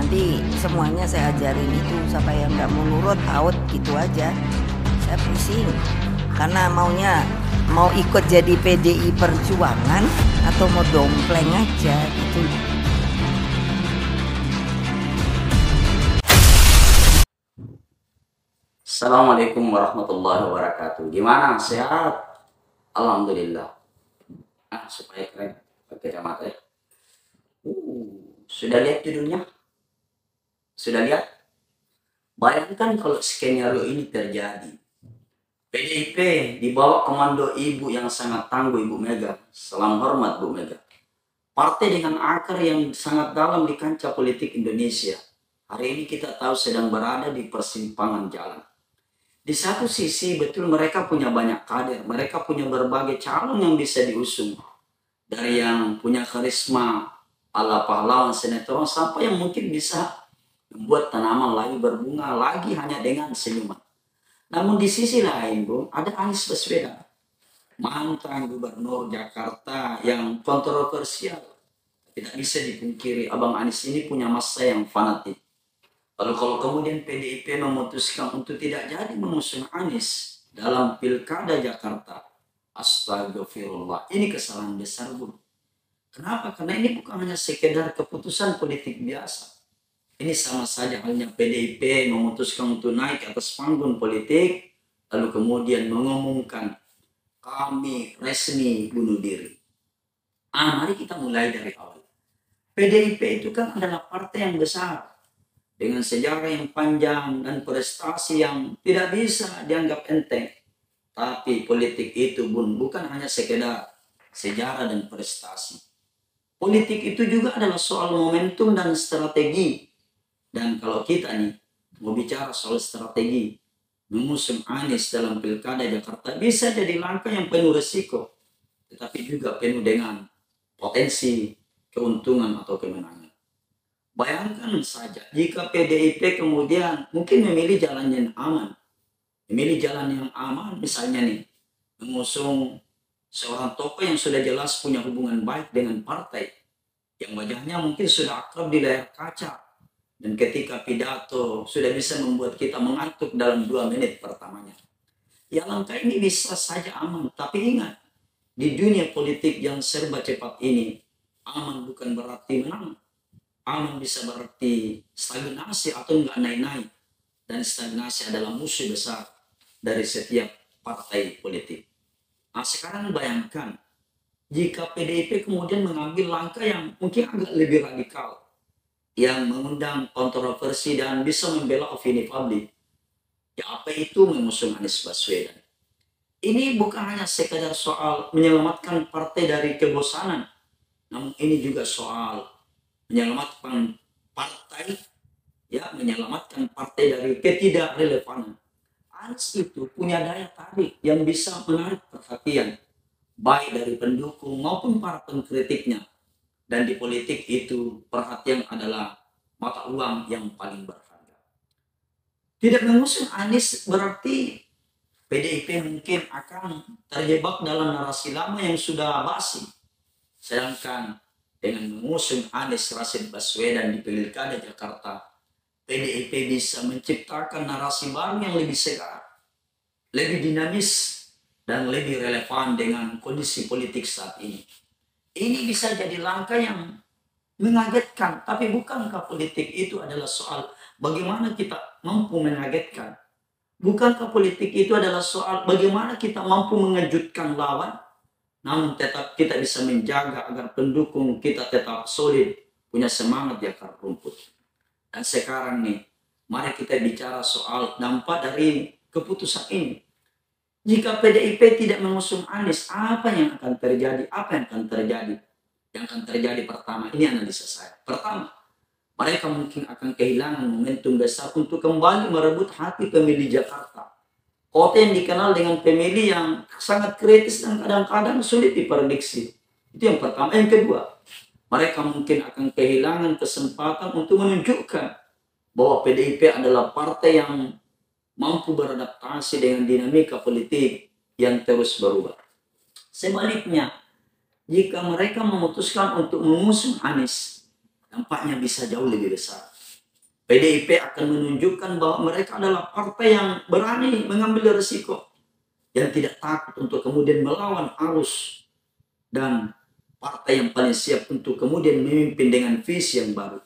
Nanti semuanya saya ajarin itu, siapa yang nggak mau nurut out gitu aja. Saya pusing karena mau ikut jadi PDI Perjuangan atau mau dompleng aja gitu. Assalamualaikum warahmatullahi wabarakatuh. Gimana? Sehat? Alhamdulillah. Supaya keren pakai kacamata ya. Sudah lihat judulnya? Sudah lihat? Bayangkan kalau skenario ini terjadi. PDIP di bawah komando ibu yang sangat tangguh, Ibu Mega. Salam hormat, Bu Mega. Partai dengan akar yang sangat dalam di kancah politik Indonesia. Hari ini kita tahu sedang berada di persimpangan jalan. Di satu sisi betul mereka punya banyak kader, mereka punya berbagai calon yang bisa diusung. Dari yang punya karisma ala pahlawan sinetron sampai yang mungkin bisa membuat tanaman lagi berbunga lagi hanya dengan senyuman. Namun di sisi lain, Bu, ada Anies Baswedan, mantan gubernur Jakarta yang kontroversial. Tidak bisa dipungkiri, Abang Anies ini punya massa yang fanatik. Lalu kalau kemudian PDIP memutuskan untuk tidak jadi mengusung Anies dalam Pilkada Jakarta, astagfirullah, ini kesalahan besar, Bu. Kenapa? Karena ini bukan hanya sekedar keputusan politik biasa. Ini sama saja halnya PDIP memutuskan untuk naik atas panggung politik, lalu kemudian mengumumkan kami resmi bunuh diri. Mari kita mulai dari awal. PDIP itu kan adalah partai yang besar, dengan sejarah yang panjang dan prestasi yang tidak bisa dianggap enteng. Tapi politik itu pun bukan hanya sekedar sejarah dan prestasi. Politik itu juga adalah soal momentum dan strategi. Dan kalau kita nih mau bicara soal strategi, mengusung Anies dalam Pilkada Jakarta bisa jadi langkah yang penuh resiko, tetapi juga penuh dengan potensi keuntungan atau kemenangan. Bayangkan saja jika PDIP kemudian mungkin memilih jalan yang aman. Memilih jalan yang aman misalnya nih, mengusung seorang tokoh yang sudah jelas punya hubungan baik dengan partai, yang wajahnya mungkin sudah akrab di layar kaca, dan ketika pidato sudah bisa membuat kita mengantuk dalam 2 menit pertamanya. Ya langkah ini bisa saja aman, tapi ingat, di dunia politik yang serba cepat ini, aman bukan berarti menang. Aman bisa berarti stagnasi atau enggak naik-naik. Dan stagnasi adalah musuh besar dari setiap partai politik. Sekarang bayangkan, jika PDIP kemudian mengambil langkah yang mungkin agak lebih radikal, yang mengundang kontroversi dan bisa membela opini publik. Ya apa itu mengusung Anies Baswedan? Ini bukan hanya sekadar soal menyelamatkan partai dari kebosanan, namun ini juga soal menyelamatkan partai, menyelamatkan partai dari ketidakrelevanan. Anies itu punya daya tarik yang bisa menarik perhatian, baik dari pendukung maupun para pengkritiknya. Dan di politik itu perhatian adalah mata uang yang paling berharga. Tidak mengusung Anies berarti PDIP mungkin akan terjebak dalam narasi lama yang sudah basi. Sedangkan dengan mengusung Anies Rashid Baswedan di Pilkada Jakarta, PDIP bisa menciptakan narasi baru yang lebih segar, lebih dinamis, dan lebih relevan dengan kondisi politik saat ini. Ini bisa jadi langkah yang mengagetkan, tapi bukankah politik itu adalah soal bagaimana kita mampu mengagetkan? Bukankah politik itu adalah soal bagaimana kita mampu mengejutkan lawan, namun tetap kita bisa menjaga agar pendukung kita tetap solid, punya semangat di akar rumput. Dan sekarang nih, mari kita bicara soal dampak dari keputusan ini. Jika PDIP tidak mengusung Anies, apa yang akan terjadi? Apa yang akan terjadi? Yang akan terjadi pertama, ini analisa saya. Pertama, mereka mungkin akan kehilangan momentum besar untuk kembali merebut hati pemilih Jakarta. Kota yang dikenal dengan pemilih yang sangat kritis dan kadang-kadang sulit diprediksi. Itu yang pertama. Yang kedua, mereka mungkin akan kehilangan kesempatan untuk menunjukkan bahwa PDIP adalah partai yang mampu beradaptasi dengan dinamika politik yang terus berubah. Sebaliknya, jika mereka memutuskan untuk mengusung Anies, dampaknya bisa jauh lebih besar. PDIP akan menunjukkan bahwa mereka adalah partai yang berani mengambil risiko, yang tidak takut untuk kemudian melawan arus, dan partai yang paling siap untuk kemudian memimpin dengan visi yang baru.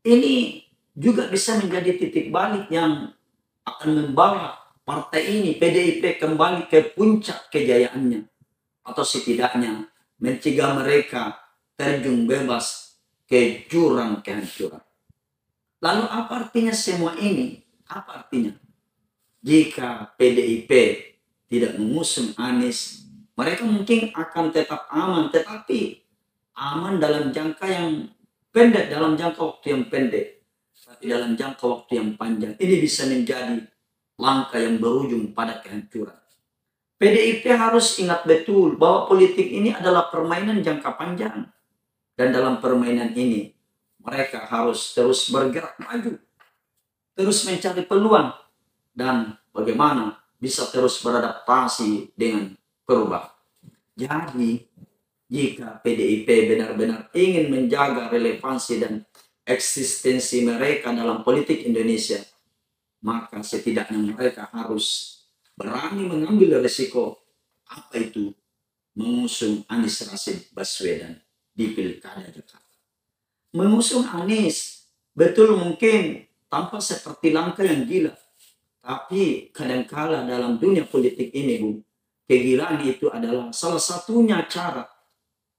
Ini juga bisa menjadi titik balik yang akan membawa partai ini, PDIP, kembali ke puncak kejayaannya, atau setidaknya mencegah mereka terjun bebas ke jurang kehancuran. Lalu apa artinya semua ini? Apa artinya? Jika PDIP tidak mengusung Anies, mereka mungkin akan tetap aman, tetapi aman dalam jangka yang pendek, dalam jangka waktu yang pendek. Tapi dalam jangka waktu yang panjang, ini bisa menjadi langkah yang berujung pada kehancuran. PDIP harus ingat betul bahwa politik ini adalah permainan jangka panjang. Dan dalam permainan ini, mereka harus terus bergerak maju, terus mencari peluang, dan bagaimana bisa terus beradaptasi dengan perubahan. Jadi, jika PDIP benar-benar ingin menjaga relevansi dan eksistensi mereka dalam politik Indonesia, maka setidaknya mereka harus berani mengambil risiko. Apa itu? Mengusung Anies Rashid Baswedan di Pilkada Jakarta. Mengusung Anies betul mungkin tampak seperti langkah yang gila, tapi kadangkala dalam dunia politik ini, Bu, kegilaan itu adalah salah satunya cara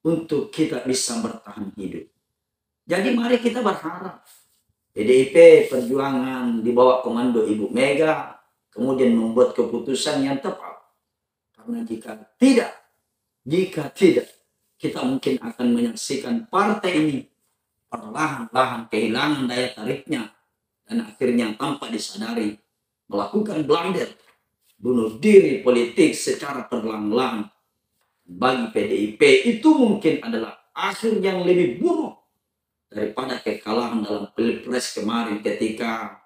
untuk kita bisa bertahan hidup. Jadi mari kita berharap PDIP Perjuangan di bawah komando Ibu Mega kemudian membuat keputusan yang tepat. Karena jika tidak, kita mungkin akan menyaksikan partai ini perlahan-lahan kehilangan daya tariknya, dan akhirnya tanpa disadari melakukan blunder, bunuh diri politik secara perlahan-lahan. Bagi PDIP itu mungkin adalah akhir yang lebih buruk daripada kekalahan dalam Pilpres kemarin ketika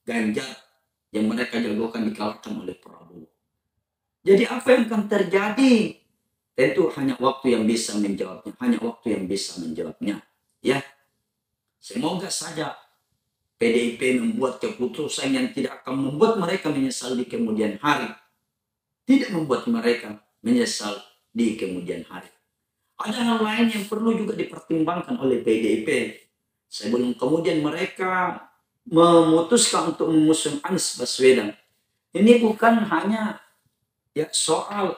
Ganjar yang mereka jagokan dikalahkan oleh Prabowo. Jadi apa yang akan terjadi? Tentu hanya waktu yang bisa menjawabnya, ya. Semoga saja PDIP membuat keputusan yang tidak akan membuat mereka menyesal di kemudian hari. Tidak membuat mereka menyesal di kemudian hari. Ada hal lain yang perlu juga dipertimbangkan oleh PDIP sebelum kemudian mereka memutuskan untuk mengusung Anies Baswedan. Ini bukan hanya soal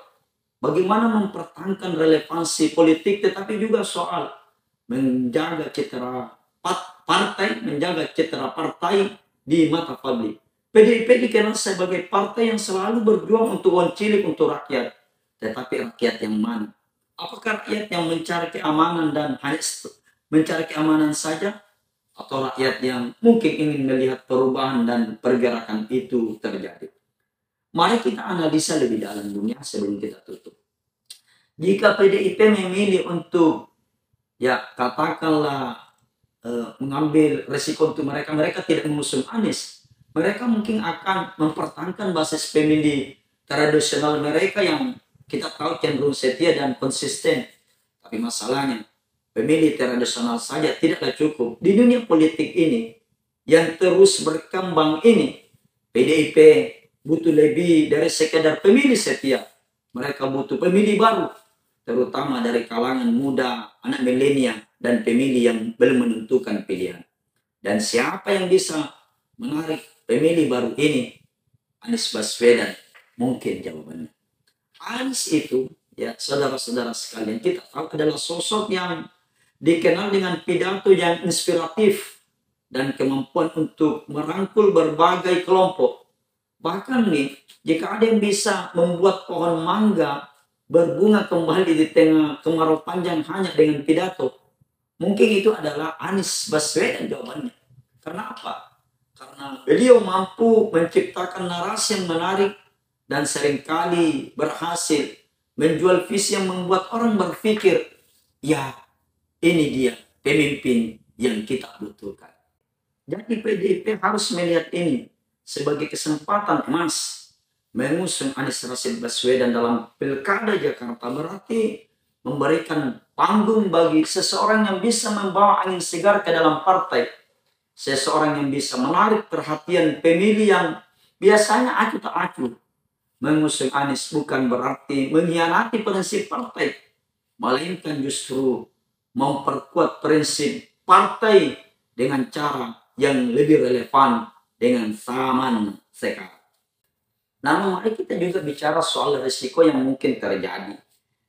bagaimana mempertahankan relevansi politik, tetapi juga soal menjaga citra partai di mata publik. PDIP dikenal sebagai partai yang selalu berjuang untuk uang cilik untuk rakyat. Tetapi rakyat yang mana? Apakah rakyat yang mencari keamanan dan hanya mencari keamanan saja? Atau rakyat yang mungkin ingin melihat perubahan dan pergerakan itu terjadi? Mari kita analisa lebih dalam dunia sebelum kita tutup. Jika PDIP memilih untuk katakanlah mengambil resiko untuk mereka tidak mengusung Anies, mereka mungkin akan mempertahankan basis pemilih tradisional mereka yang kita tahu cenderung setia dan konsisten. Tapi masalahnya, pemilih tradisional saja tidaklah cukup. Di dunia politik ini yang terus berkembang ini, PDIP butuh lebih dari sekedar pemilih setia. Mereka butuh pemilih baru, terutama dari kalangan muda, anak milenial, dan pemilih yang belum menentukan pilihan. Dan siapa yang bisa menarik pemilih baru ini? Anies Baswedan mungkin jawabannya. Anies itu, saudara-saudara sekalian, kita tahu adalah sosok yang dikenal dengan pidato yang inspiratif dan kemampuan untuk merangkul berbagai kelompok. Bahkan nih, jika ada yang bisa membuat pohon mangga berbunga kembali di tengah kemarau panjang hanya dengan pidato, mungkin itu adalah Anies Baswedan jawabannya. Karena apa? Karena beliau mampu menciptakan narasi yang menarik dan seringkali berhasil menjual visi yang membuat orang berpikir, ini dia pemimpin yang kita butuhkan. Jadi PDIP harus melihat ini sebagai kesempatan emas. Mengusung Anies Rashid Baswedan dalam Pilkada Jakarta berarti memberikan panggung bagi seseorang yang bisa membawa angin segar ke dalam partai. seseorang yang bisa menarik perhatian pemilih yang biasanya acuh tak acuh. Mengusung Anies bukan berarti mengkhianati prinsip partai, melainkan justru memperkuat prinsip partai dengan cara yang lebih relevan dengan zaman sekarang. Namun mari kita juga bicara soal risiko yang mungkin terjadi.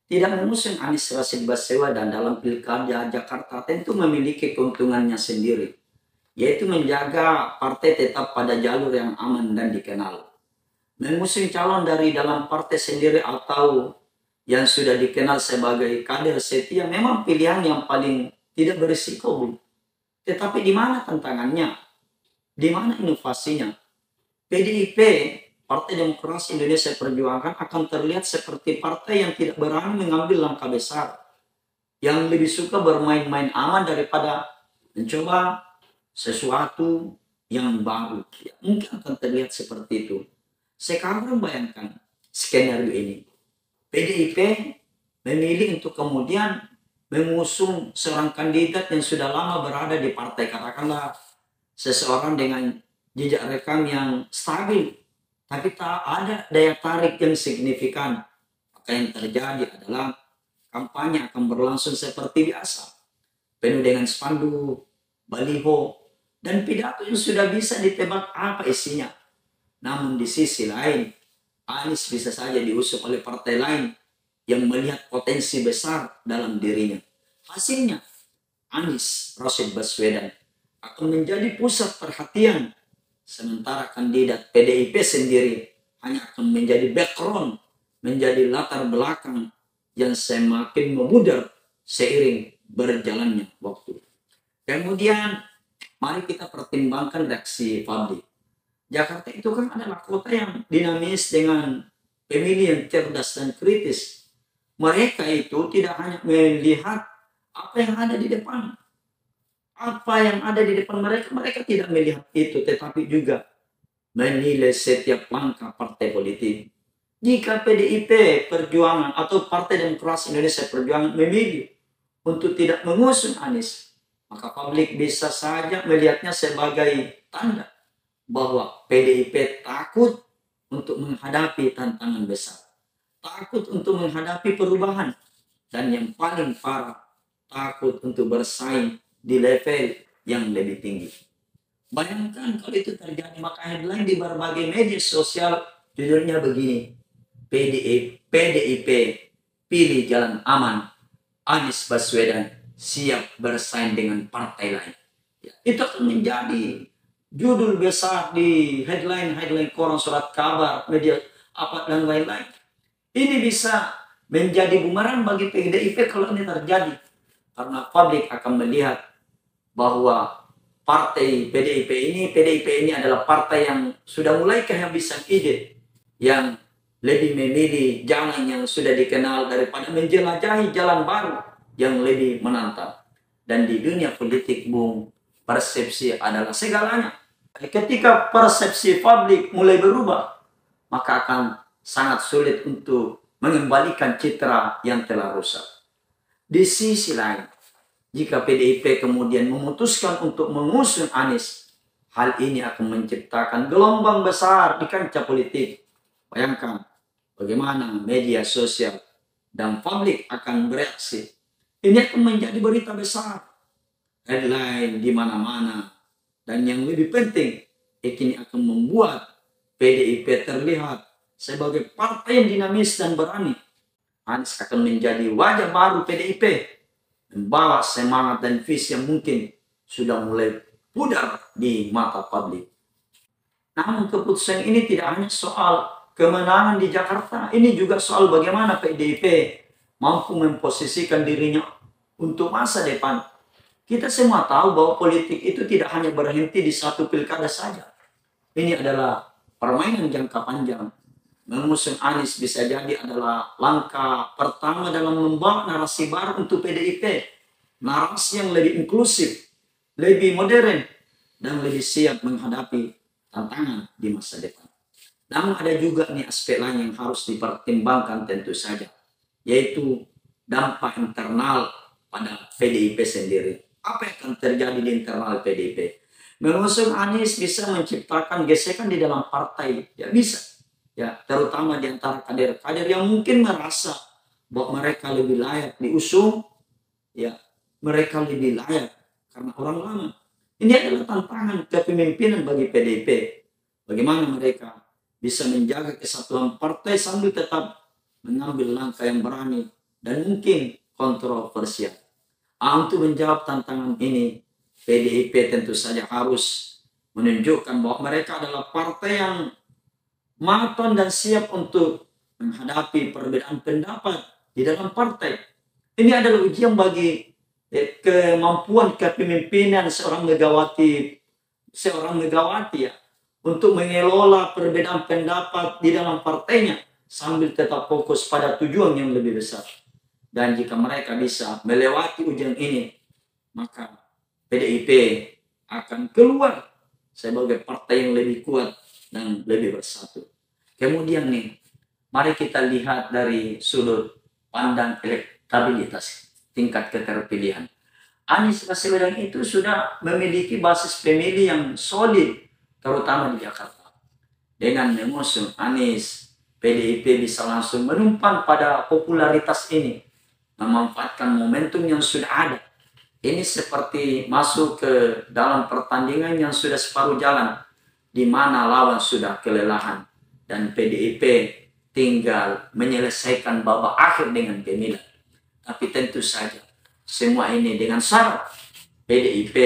Tidak mengusung Anies Rashid Baswedan dalam Pilkada Jakarta tentu memiliki keuntungannya sendiri, yaitu menjaga partai tetap pada jalur yang aman dan dikenal. Mengusung calon dari dalam partai sendiri atau yang sudah dikenal sebagai kader setia memang pilihan yang paling tidak berisiko. Tetapi di mana tantangannya? Di mana inovasinya? PDIP, Partai Demokrasi Indonesia Perjuangan, akan terlihat seperti partai yang tidak berani mengambil langkah besar, yang lebih suka bermain-main aman daripada mencoba sesuatu yang baru. Ya, mungkin akan terlihat seperti itu. Sekarang bayangkan skenario ini. PDIP memilih untuk kemudian mengusung seorang kandidat yang sudah lama berada di partai, katakanlah seseorang dengan jejak rekam yang stabil, tapi tak ada daya tarik yang signifikan. Maka yang terjadi adalah kampanye akan berlangsung seperti biasa, penuh dengan spanduk, baliho, dan pidato yang sudah bisa ditebak apa isinya. Namun di sisi lain, Anies bisa saja diusung oleh partai lain yang melihat potensi besar dalam dirinya. Hasilnya, Anies Rashid Baswedan akan menjadi pusat perhatian, sementara kandidat PDIP sendiri hanya akan menjadi background, menjadi latar belakang yang semakin memudar seiring berjalannya waktu. Kemudian, mari kita pertimbangkan reaksi publik. Jakarta itu kan adalah kota yang dinamis dengan pemilih yang cerdas dan kritis. Mereka itu tidak hanya melihat apa yang ada di depan. Apa yang ada di depan mereka tidak melihat itu, tetapi juga menilai setiap langkah partai politik. Jika PDIP Perjuangan atau Partai Demokrasi Indonesia Perjuangan memilih untuk tidak mengusung Anies, maka publik bisa saja melihatnya sebagai tanda bahwa PDIP takut untuk menghadapi tantangan besar, takut untuk menghadapi perubahan, dan yang paling parah, takut untuk bersaing di level yang lebih tinggi. Bayangkan kalau itu terjadi, maka headline di berbagai media sosial judulnya begini: PDIP pilih jalan aman, Anies Baswedan siap bersaing dengan partai lain. Ya, itu akan menjadi judul besar di headline koran, surat kabar, media apa dan lain-lain. Ini bisa menjadi bumerang bagi PDIP kalau ini terjadi, karena publik akan melihat bahwa PDIP ini adalah partai yang sudah mulai kehabisan ide, yang lebih memilih jalan yang sudah dikenal daripada menjelajahi jalan baru yang lebih menantang. Dan di dunia politik, Bung, persepsi adalah segalanya. Ketika persepsi publik mulai berubah, maka akan sangat sulit untuk mengembalikan citra yang telah rusak. Di sisi lain, jika PDIP kemudian memutuskan untuk mengusung Anies, hal ini akan menciptakan gelombang besar di kancah politik. Bayangkan bagaimana media sosial dan publik akan bereaksi. Ini akan menjadi berita besar, headline di mana-mana, dan yang lebih penting, ini akan membuat PDIP terlihat sebagai partai yang dinamis dan berani. Anies akan menjadi wajah baru PDIP, membawa semangat dan visi yang mungkin sudah mulai pudar di mata publik. Namun keputusan ini tidak hanya soal kemenangan di Jakarta, ini juga soal bagaimana PDIP mampu memposisikan dirinya untuk masa depan. Kita semua tahu bahwa politik itu tidak hanya berhenti di satu pilkada saja. Ini adalah permainan jangka panjang. Mengusung Anies bisa jadi adalah langkah pertama dalam membawa narasi baru untuk PDIP. Narasi yang lebih inklusif, lebih modern, dan lebih siap menghadapi tantangan di masa depan. Namun ada juga nih aspek lain yang harus dipertimbangkan tentu saja, yaitu dampak internal pada PDIP sendiri. Apa yang akan terjadi di internal PDIP? Mengusung Anies bisa menciptakan gesekan di dalam partai, ya bisa. Ya, terutama di antara kader-kader yang mungkin merasa bahwa mereka lebih layak diusung, ya, mereka lebih layak karena orang lama. Ini adalah tantangan kepemimpinan bagi PDIP. Bagaimana mereka bisa menjaga kesatuan partai sambil tetap mengambil langkah yang berani dan mungkin kontroversial. Untuk menjawab tantangan ini, PDIP tentu saja harus menunjukkan bahwa mereka adalah partai yang matang dan siap untuk menghadapi perbedaan pendapat di dalam partai. Ini adalah ujian bagi kemampuan kepemimpinan seorang Megawati ya, untuk mengelola perbedaan pendapat di dalam partainya sambil tetap fokus pada tujuan yang lebih besar. Dan jika mereka bisa melewati ujian ini, maka PDIP akan keluar sebagai partai yang lebih kuat dan lebih bersatu. Kemudian nih, mari kita lihat dari sudut pandang elektabilitas, tingkat keterpilihan. Anies Baswedan itu sudah memiliki basis pemilih yang solid, terutama di Jakarta. Dengan mengusung Anies, PDIP bisa langsung menumpang pada popularitas ini, memanfaatkan momentum yang sudah ada. Ini seperti masuk ke dalam pertandingan yang sudah separuh jalan, di mana lawan sudah kelelahan, dan PDIP tinggal menyelesaikan babak akhir dengan gemilang. Tapi tentu saja, semua ini dengan syarat PDIP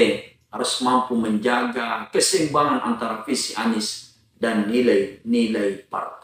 harus mampu menjaga keseimbangan antara visi Anies dan nilai-nilai partai.